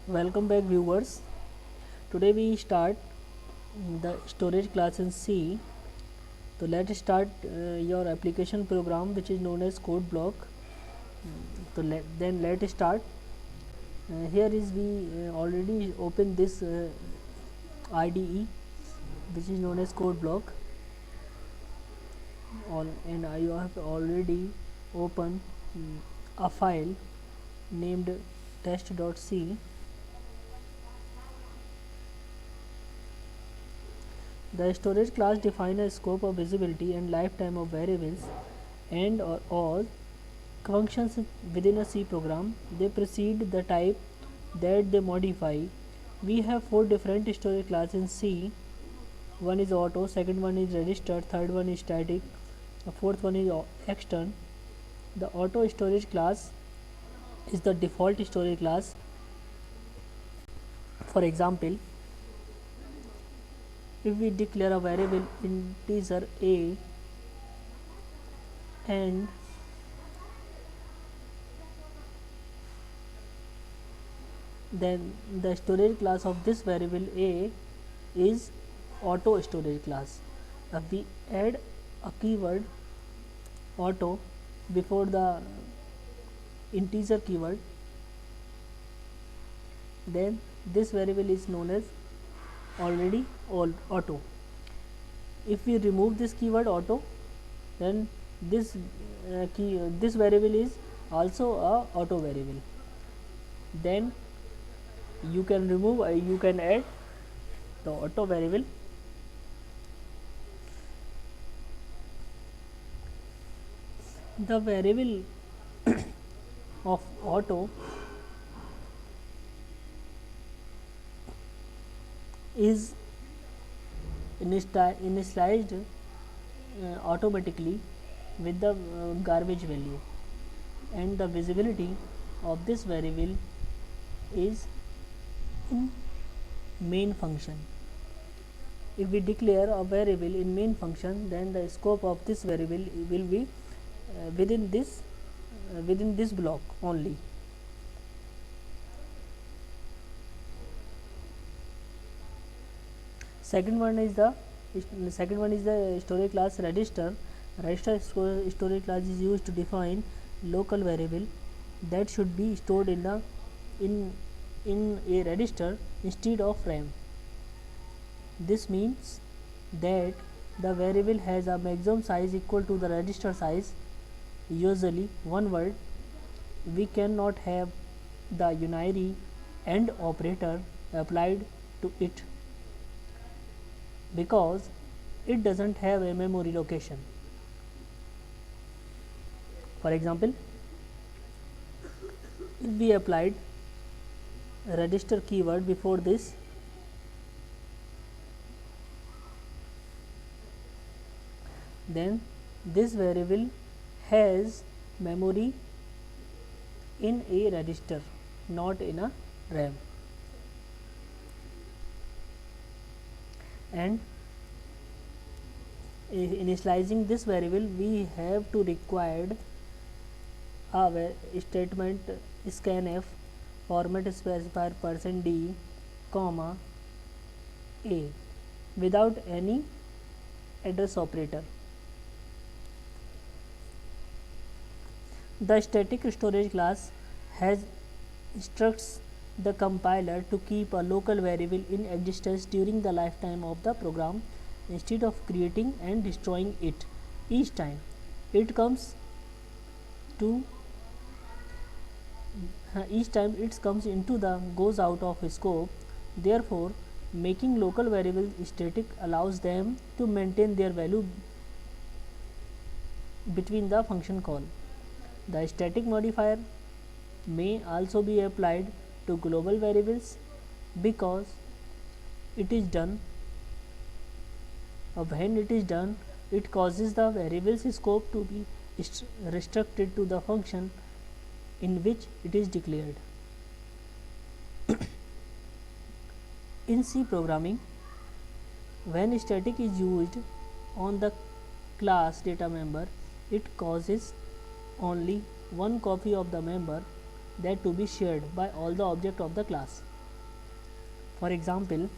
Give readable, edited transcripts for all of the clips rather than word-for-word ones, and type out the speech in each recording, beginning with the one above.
Welcome back viewers. Today we start the storage class in C. So let's start your application program which is known as code block. Let's start. Here is we already open this IDE which is known as code block. And I have already opened a file named test.c. The storage class defines a scope of visibility and lifetime of variables and or all functions within a C program. They precede the type that they modify. We have 4 different storage classes in C. One is auto, second one is register, third one is static, the fourth one is extern. The auto storage class is the default storage class. For example, if we declare a variable integer a and then the storage class of this variable a is auto storage class. If we add a keyword auto before the integer keyword, then this variable is known as already auto. If we remove this keyword auto, then this this variable is also a auto variable. Then you can remove you can add the auto variable. The variable of auto is initialized automatically with the garbage value, and the visibility of this variable is in main function. If we declare a variable in main function, then the scope of this variable will be within this block only. Second one is the storage class register. Register storage class is used to define local variable that should be stored in a register instead of RAM. This means that the variable has a maximum size equal to the register size, usually one word. We cannot have the unary AND operator applied to it because it doesn't have a memory location. For example, if we applied a register keyword before this, then this variable has memory in a register, not in a RAM. And initializing this variable, we have to required a statement scanf format specifier %d comma a without any address operator. The static storage class has instructs the compiler to keep a local variable in existence during the lifetime of the program instead of creating and destroying it each time it comes into the goes out of scope. Therefore, making local variables static allows them to maintain their value between the function call. The static modifier may also be applied to global variables because it is done when it is done, it causes the variable's scope to be restricted to the function in which it is declared. In C programming, when static is used on the class data member, it causes only one copy of the member that to be shared by all the object of the class. For example,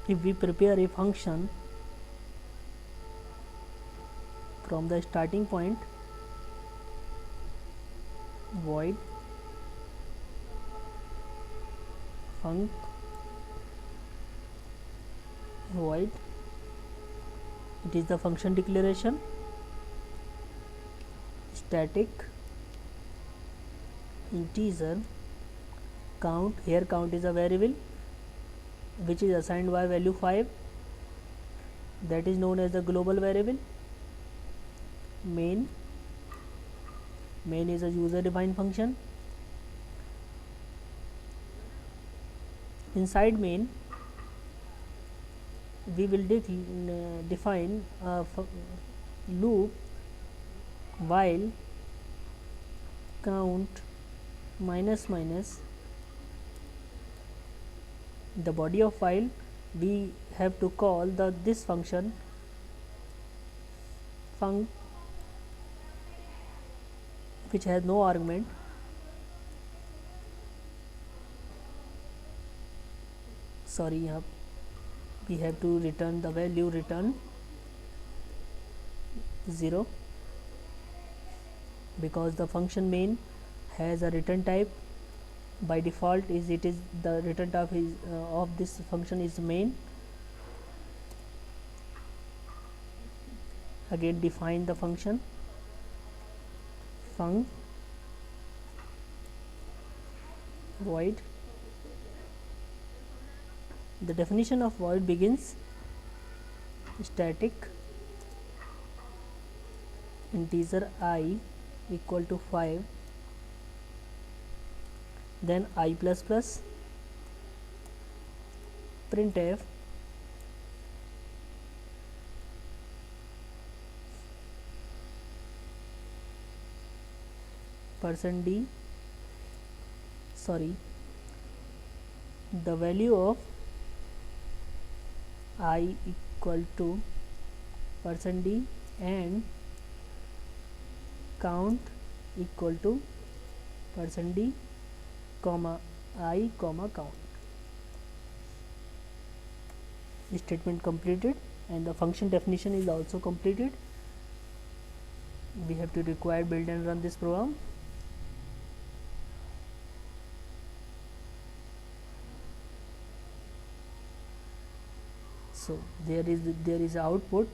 if we prepare a function from the starting point, void func void, it is the function declaration, static integer count. Here count is a variable which is assigned by value 5, that is known as the global variable. Main is a user defined function. Inside main we will define a loop while count minus minus the body of file. We have to call this function func, which has no argument. Sorry, we have to return the value return 0, because the function main has a return type. By default is the return type is of this function is main. Again define the function func void. The definition of void begins static integer I equal to 5, then I plus plus printf %d, sorry, the value of I equal to %d and count equal to %d comma I comma count. This statement completed and the function definition is also completed. We have to require build and run this program. So there is output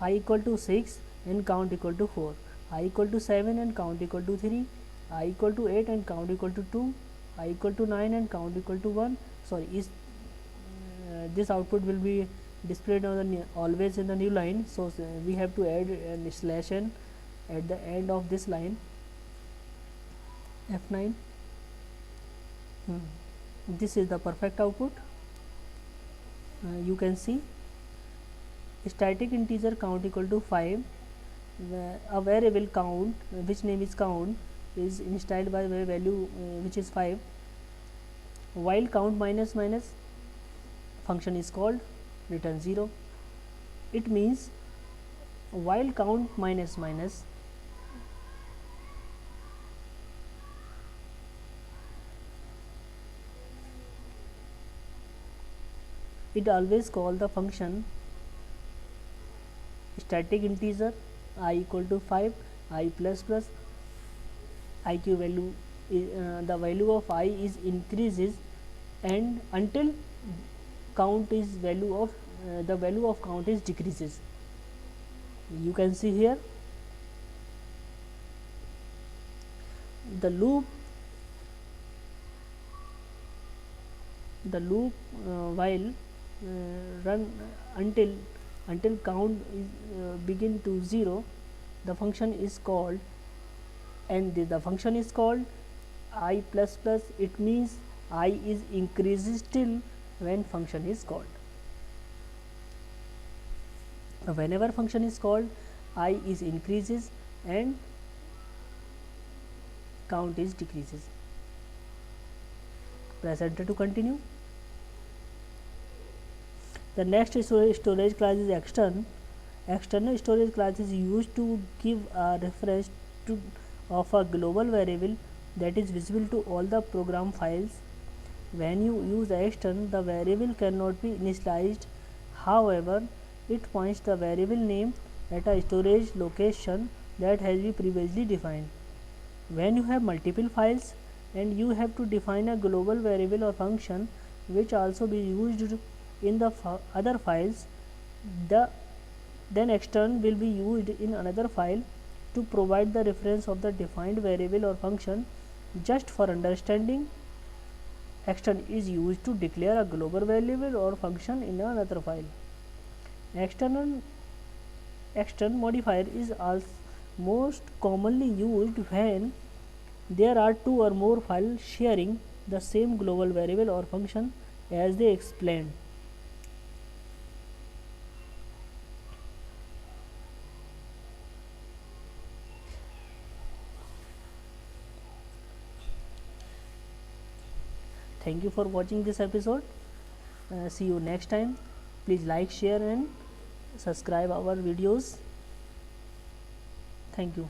I equal to 6 and count equal to 4, I equal to 7 and count equal to 3, I equal to 8 and count equal to 2, I equal to 9 and count equal to 1. Sorry, this output will be displayed on the always in the new line. So we have to add a slash n at the end of this line. F9. This is the perfect output. You can see static integer count equal to 5, a variable count which name is count is initialized by value which is 5, while count minus minus function is called return 0. It means while count minus minus it always call the function static integer I equal to 5, I plus plus iq value the value of I is increases and until count is value of the value of count is decreases. You can see here the loop while run until count is begin to 0, the function is called, and the function is called I plus plus. It means I is increases till when function is called. Whenever function is called, I is increases and count is decreases. Press enter to continue. The next storage class is extern. External storage class is used to give a reference to of a global variable that is visible to all the program files. When you use extern, the variable cannot be initialized. However, it points the variable name at a storage location that has been previously defined. When you have multiple files and you have to define a global variable or function which also be used in the other files, the then extern will be used in another file to provide the reference of the defined variable or function. Just for understanding, extern is used to declare a global variable or function in another file. Extern modifier is also most commonly used when there are two or more files sharing the same global variable or function as they explained. Thank you for watching this episode. See you next time. Please like, share and subscribe our videos. Thank you.